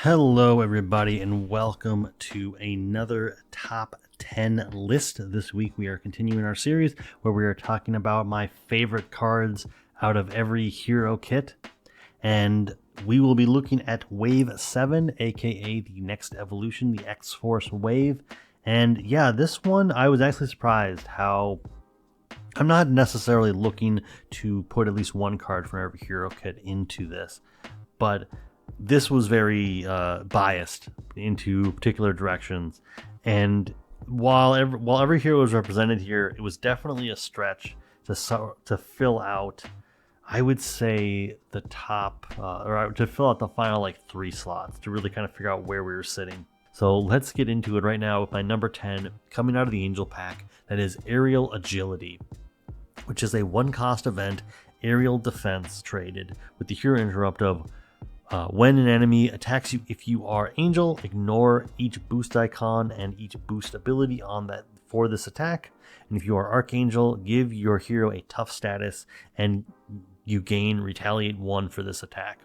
Hello, everybody, and welcome to another top 10 list. This week, we are continuing our series where we are talking about my favorite cards out of every hero kit. And we will be looking at Wave 7, aka the next evolution, the X-Force Wave. And yeah, this one, I was actually surprised how I'm not necessarily looking to put at least one card from every hero kit into this, but this was very biased into particular directions. And while every hero was represented here, it was definitely a stretch to fill out. I would say the top, or to fill out the final like 3 slots to really kind of figure out where we were sitting. So let's get into it right now with my number 10 coming out of the Angel pack. That is Aerial Agility, which is a 1-cost event, aerial defense traded with the hero interrupt of when an enemy attacks you, if you are Angel, ignore each boost icon and each boost ability on that for this attack. And if you are Archangel, give your hero a tough status and you gain Retaliate 1 for this attack.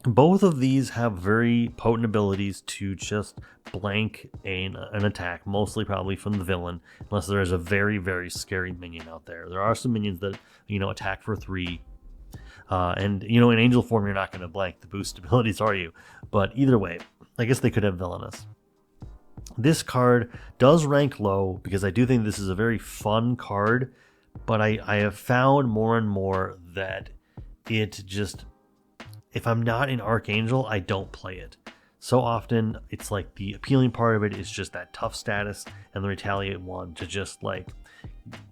Both of these have very potent abilities to just blank an attack, mostly probably from the villain, unless there is a very, very scary minion out there. There are some minions that, attack for 3. And in Angel form, you're not going to blank the boost abilities, are you? But either way, I guess they could have Villainous. This card does rank low because I do think this is a very fun card, but I have found more and more that it just, if I'm not an Archangel, I don't play it. So often, it's like the appealing part of it is just that tough status and the Retaliate 1 to just like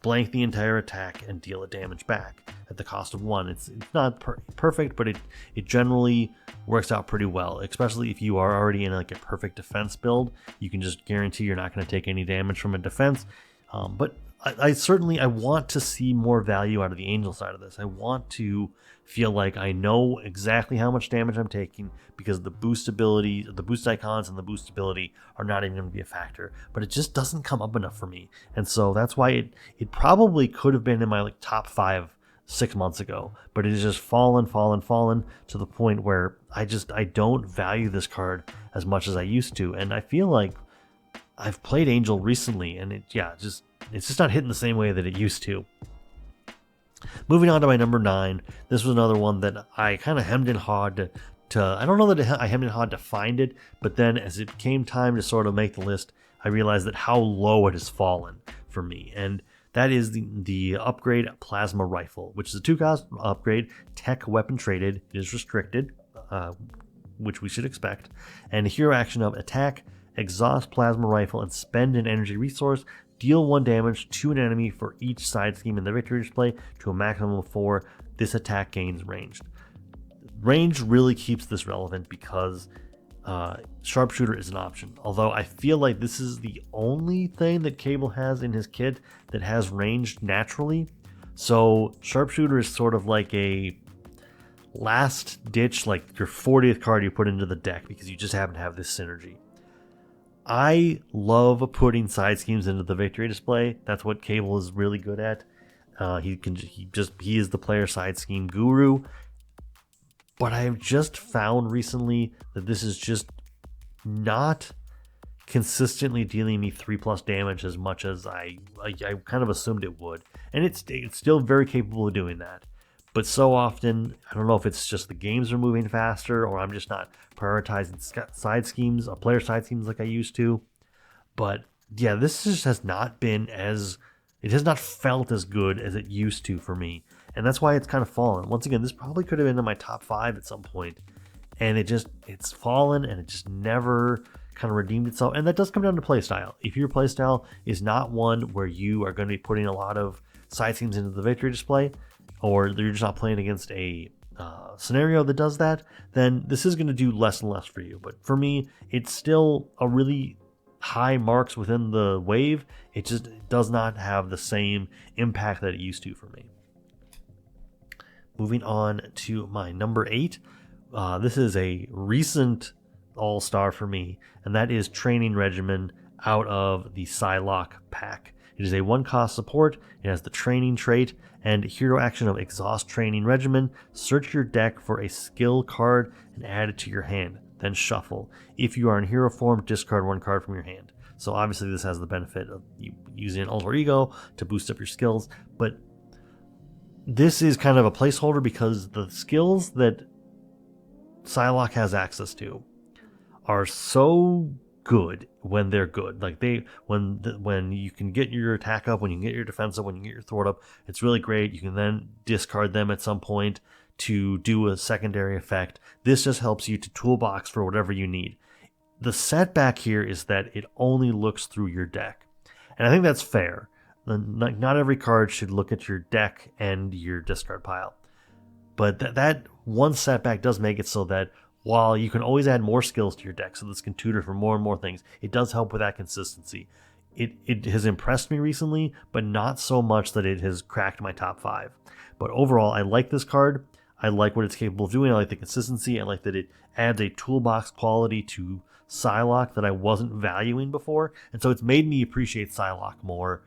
blank the entire attack and deal a damage back at the cost of 1. It's not perfect, but it generally works out pretty well, especially if you are already in like a perfect defense build. You can just guarantee you're not going to take any damage from a defense. But I certainly want to see more value out of the Angel side of this. I want to feel like I know exactly how much damage I'm taking because the boost ability, the boost icons and the boost ability are not even going to be a factor, but it just doesn't come up enough for me. And so that's why it probably could have been in my like top 5 6 months ago, but it has just fallen to the point where I don't value this card as much as I used to. And I feel like I've played Angel recently and it's just not hitting the same way that it used to. Moving on to my number 9, this was another one that I kind of hemmed and hawed to I don't know that I hemmed and hawed to find it, but then as it came time to sort of make the list, I realized that how low it has fallen for me. And that is the upgrade Plasma Rifle, which is a 2-cost upgrade, tech weapon traded. It is restricted, which we should expect. And a hero action of attack, exhaust Plasma Rifle, and spend an energy resource. Deal 1 damage to an enemy for each side scheme in the victory display to a maximum of 4. This attack gains ranged. Range really keeps this relevant because Sharpshooter is an option. Although I feel like this is the only thing that Cable has in his kit that has ranged naturally. So Sharpshooter is sort of like a last ditch, like your 40th card you put into the deck because you just happen to have this synergy. I love putting side schemes into the victory display. That's what Cable is really good at. He is the player side scheme guru. But I have just found recently that this is just not consistently dealing me 3+ damage as much as I kind of assumed it would. And it's still very capable of doing that. But so often, I don't know if it's just the games are moving faster or I'm just not prioritizing player side schemes like I used to. But yeah, this just has not been it has not felt as good as it used to for me. And that's why it's kind of fallen. Once again, this probably could have been in my top 5 at some point. And it's fallen and it just never kind of redeemed itself. And that does come down to playstyle. If your playstyle is not one where you are going to be putting a lot of side schemes into the victory display, or you're just not playing against a scenario that does that, then this is going to do less and less for you. But for me, it's still a really high marks within the wave. It just does not have the same impact that it used to for me. Moving on to my number 8. This is a recent all-star for me, and that is Training Regimen out of the Psylocke pack. It is a 1-cost support. It has the training trait and hero action of Exhaust Training Regimen. Search your deck for a skill card and add it to your hand. then shuffle. If you are in hero form, discard 1 card from your hand. So obviously this has the benefit of you using an alter ego to boost up your skills, but this is kind of a placeholder because the skills that Psylocke has access to are so good when they're good. Like when you can get your attack up, when you can get your defense up, when you can get your thwart up, it's really great. You can then discard them at some point to do a secondary effect. This just helps you to toolbox for whatever you need. The setback here is that it only looks through your deck. And I think that's fair. Not every card should look at your deck and your discard pile. But that one setback does make it so that while you can always add more skills to your deck, so this can tutor for more and more things, it does help with that consistency. It has impressed me recently, but not so much that it has cracked my top 5. But overall, I like this card. I like what it's capable of doing. I like the consistency. I like that it adds a toolbox quality to Psylocke that I wasn't valuing before. And so it's made me appreciate Psylocke more.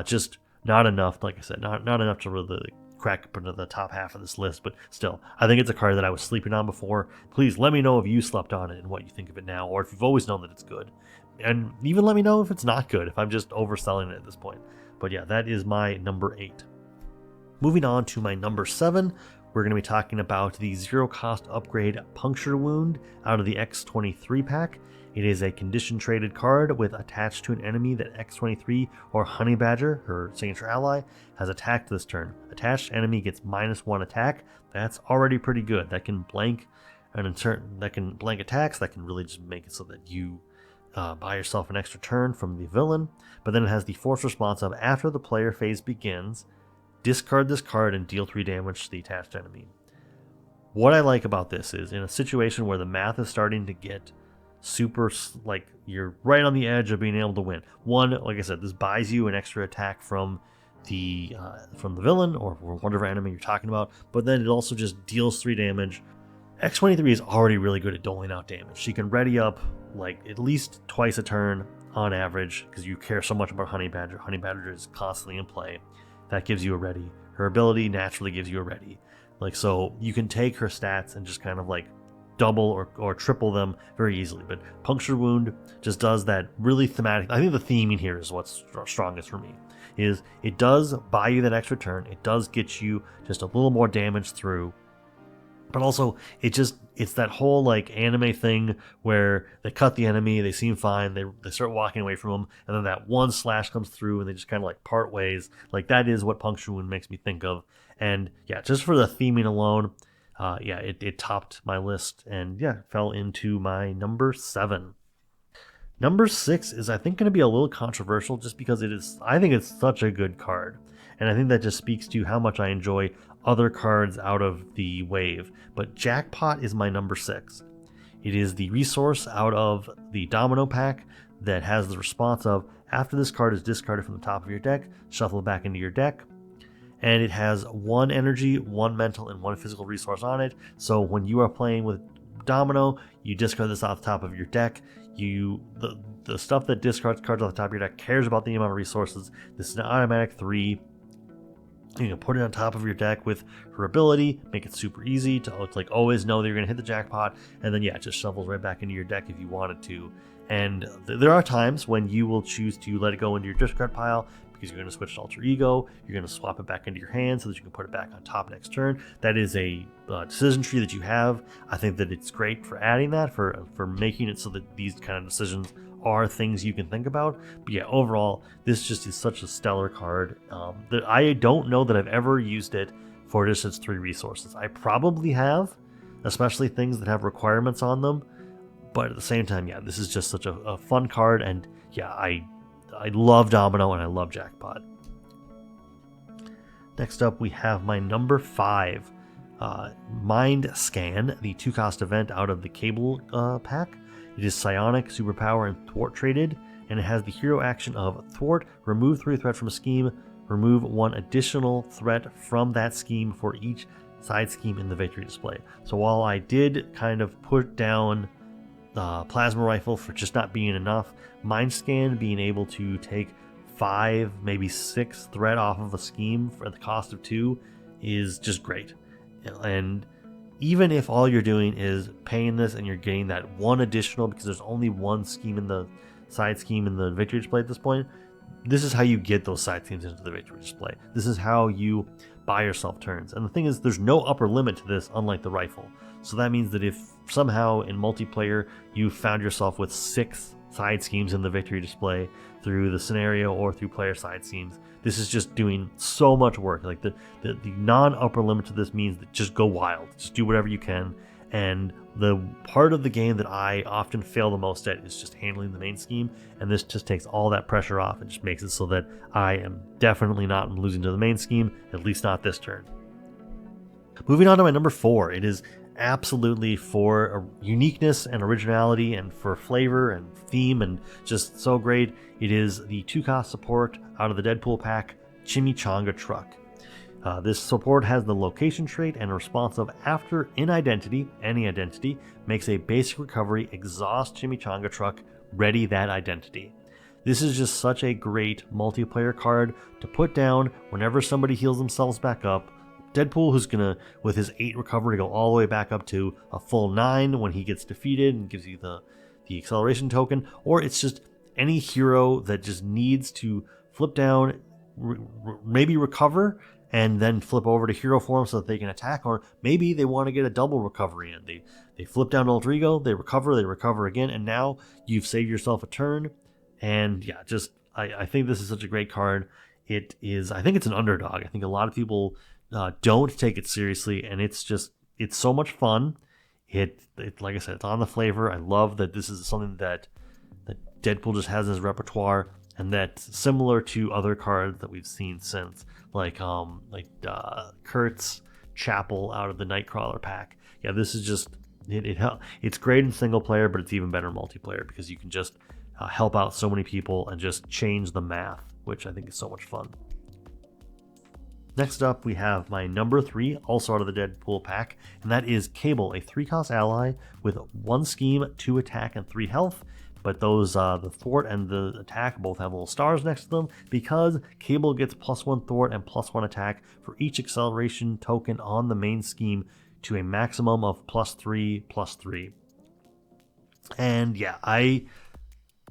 Just not enough, like I said, not enough to really crack up into the top half of this list, but still, I think it's a card that I was sleeping on before. Please let me know if you slept on it and what you think of it now, or if you've always known that it's good. And even let me know if it's not good, if I'm just overselling it at this point. But yeah, that is my number 8. Moving on to my number 7, we're going to be talking about the 0-cost upgrade Puncture Wound out of the X23 pack. It is a condition traded card with attached to an enemy that X23 or Honey Badger, her signature ally, has attacked this turn. Attached enemy gets -1 attack. That's already pretty good. That can blank attacks. That can really just make it so that you buy yourself an extra turn from the villain. But then it has the force response of after the player phase begins, discard this card and deal 3 damage to the attached enemy. What I like about this is in a situation where the math is starting to get super, like you're right on the edge of being able to win. One, like I said, this buys you an extra attack from the villain or whatever enemy you're talking about, but then it also just deals 3 damage. X23 is already really good at doling out damage. She can ready up like at least twice a turn on average because you care so much about Honey Badger. Honey Badger is constantly in play. That gives you a ready. Her ability naturally gives you a ready. Like, so you can take her stats and just kind of like double or triple them very easily. But Puncture Wound just does that really thematic. I think the theming here is what's strongest for me. Is it does buy you that extra turn. It does get you just a little more damage through. But also, it's that whole like anime thing where they cut the enemy, they seem fine, they start walking away from them, and then that one slash comes through and they just kind of like part ways. Like that is what Puncture Wound makes me think of. And yeah, just for the theming alone, it topped my list and yeah, fell into my number 7. Number 6 is I think going to be a little controversial just because I think it's such a good card. And I think that just speaks to how much I enjoy other cards out of the wave. But Jackpot is my number 6. It is the resource out of the Domino pack that has the response of after this card is discarded from the top of your deck, shuffle it back into your deck. And it has 1 energy, 1 mental, and 1 physical resource on it. So when you are playing with Domino, you discard this off the top of your deck. The stuff that discards cards off the top of your deck cares about the amount of resources. This is an automatic 3. You can put it on top of your deck with her ability, make it super easy to like always know that you're going to hit the jackpot, and then yeah, it just shovels right back into your deck if you wanted to. And there are times when you will choose to let it go into your discard pile because you're going to switch to Alter Ego, you're going to swap it back into your hand so that you can put it back on top next turn. That is a decision tree that you have. I think that it's great for adding that, for making it so that these kind of decisions are things you can think about. But yeah, overall, this just is such a stellar card that I don't know that I've ever used it for just its 3 resources. I probably have, especially things that have requirements on them. But at the same time, yeah, this is just such a fun card. And yeah, I love Domino and I love Jackpot. Next up, we have my number 5, Mind Scan, the 2-cost event out of the Cable pack. It is Psionic, Superpower, and Thwart traded, and it has the hero action of Thwart, remove 3 threat from a scheme, remove 1 additional threat from that scheme for each side scheme in the victory display. So while I did kind of put down Plasma Rifle for just not being enough, Mind Scan being able to take 5, maybe 6 threat off of a scheme for the cost of 2 is just great. And even if all you're doing is paying this and you're getting that one additional, because there's only one scheme in the side scheme in the victory display at this point, this is how you get those side schemes into the victory display. This is how you buy yourself turns. And the thing is, there's no upper limit to this, unlike the rifle. So that means that if somehow in multiplayer you found yourself with 6 side schemes in the victory display through the scenario or through player side schemes, this is just doing so much work. Like the non-upper limit to this means that just go wild, just do whatever you can. And the part of the game that I often fail the most at is just handling the main scheme, and this just takes all that pressure off and just makes it so that I am definitely not losing to the main scheme, at least not this turn. Moving on to my number 4, it is absolutely for uniqueness and originality and for flavor and theme and just so great. It is the 2-cost support out of the Deadpool pack, Chimichanga Truck. This support has the location trait and responsive after in identity, any identity, makes a basic recovery exhaust Chimichanga Truck ready that identity. This is just such a great multiplayer card to put down whenever somebody heals themselves back up. Deadpool, who's gonna, with his 8 recovery, go all the way back up to a full 9 when he gets defeated and gives you the acceleration token, or it's just any hero that just needs to flip down, maybe recover, and then flip over to hero form so that they can attack, or maybe they want to get a double recovery in. They flip down to Alter Ego, they recover again, and now you've saved yourself a turn. And yeah, just I think this is such a great card. It is, I think it's an underdog. I think a lot of people don't take it seriously, and it's so much fun. It like I said, it's on the flavor. I love that this is something that Deadpool just has in his repertoire, and that's similar to other cards that we've seen since, like Kurt's Chapel out of the Nightcrawler pack. Yeah, this is just it's great in single player, but it's even better in multiplayer because you can just help out so many people and just change the math, which I think is so much fun. Next up, we have my number 3, also out of the Deadpool pack, and that is Cable, a 3-cost ally with 1 scheme, 2 attack, and 3 health. But those, the thwart and the attack both have little stars next to them because Cable gets +1 thwart and +1 attack for each acceleration token on the main scheme to a maximum of +3/+3. And yeah, I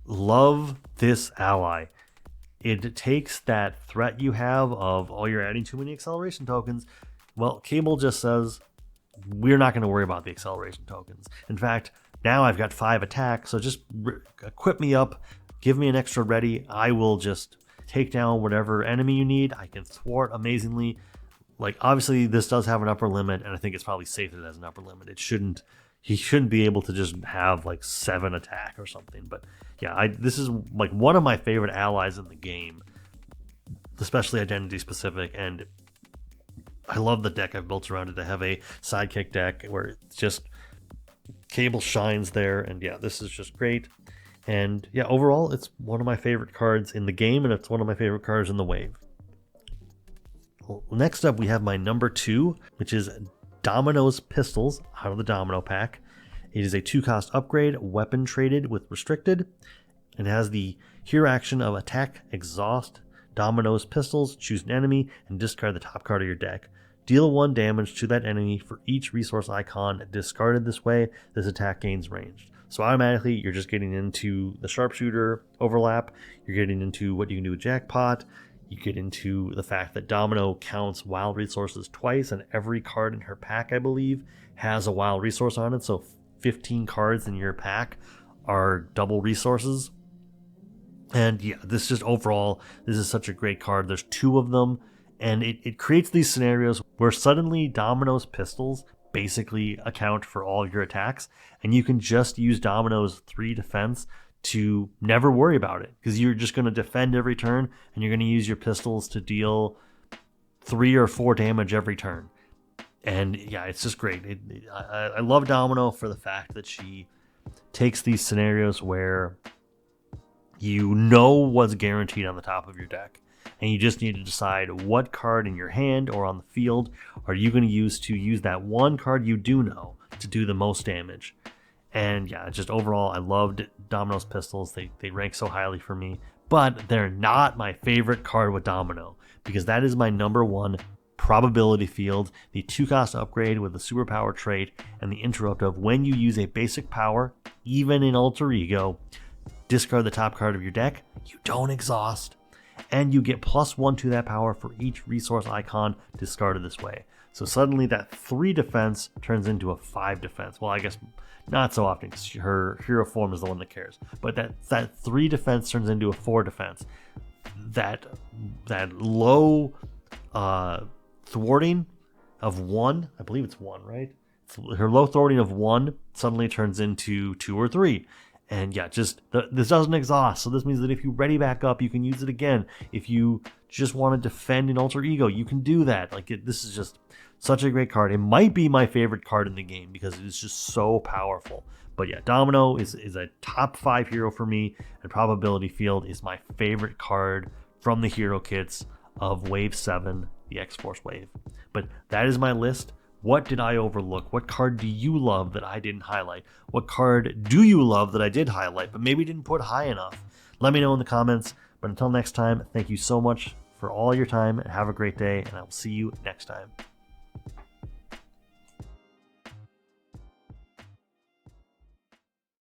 love this ally. It takes that threat you have of, oh, you're adding too many acceleration tokens. Well, Cable just says, we're not going to worry about the acceleration tokens. In fact, now I've got 5 attacks, so just equip me up, give me an extra ready. I will just take down whatever enemy you need. I can thwart amazingly. Like, obviously, this does have an upper limit, and I think it's probably safe that it has an upper limit. He shouldn't be able to just have like 7 attack or something. But yeah, this is like one of my favorite allies in the game, especially identity specific. And I love the deck I've built around it. I have a sidekick deck where it's just Cable shines there, and yeah, this is just great. And yeah, overall, it's one of my favorite cards in the game, and it's one of my favorite cards in the wave. Well, next up, we have my number 2, which is Domino's Pistols out of the Domino pack. It is a 2-cost upgrade, weapon traded with restricted. It has the hero action of attack, exhaust, Domino's Pistols, choose an enemy, and discard the top card of your deck. Deal 1 damage to that enemy for each resource icon discarded this way. This attack gains range. So automatically, you're just getting into the sharpshooter overlap. You're getting into what you can do with Jackpot. You get into the fact that Domino counts wild resources twice, and every card in her pack, I believe, has a wild resource on it. So 15 cards in your pack are double resources. And yeah, this just overall, this is such a great card. There's 2 of them. And it creates these scenarios where suddenly Domino's Pistols basically account for all your attacks, and you can just use Domino's 3 defense to never worry about it, because you're just going to defend every turn, and you're going to use your pistols to deal 3 or 4 damage every turn. And yeah, it's just great. I love Domino for the fact that she takes these scenarios where you know what's guaranteed on the top of your deck, and you just need to decide what card in your hand or on the field are you going to use that one card you do know to do the most damage. And yeah, just overall, I loved Domino's Pistols. They rank so highly for me, but they're not my favorite card with Domino, because that is my number 1 Probability Field, the 2-cost upgrade with the Superpower trait, and the interrupt of when you use a basic power, even in Alter Ego, discard the top card of your deck, you don't exhaust, and you get +1 to that power for each resource icon discarded this way. So suddenly that 3 defense turns into a 5 defense. Well, I guess not so often because her hero form is the one that cares. But that 3 defense turns into a 4 defense. That low thwarting of 1, I believe it's 1, right? Her low thwarting of 1 suddenly turns into 2 or 3. And yeah, this doesn't exhaust. So this means that if you ready back up, you can use it again. If you just want to defend an Alter Ego, you can do that. This is just such a great card. It might be my favorite card in the game because it is just so powerful. But yeah, Domino is a top 5 hero for me, and Probability Field is my favorite card from the hero kits of Wave 7, the X-Force wave. But that is my list. What did I overlook? What card do you love that I didn't highlight? What card do you love that I did highlight but maybe didn't put high enough? Let me know in the comments. But until next time, thank you so much for all your time and have a great day, and I will see you next time.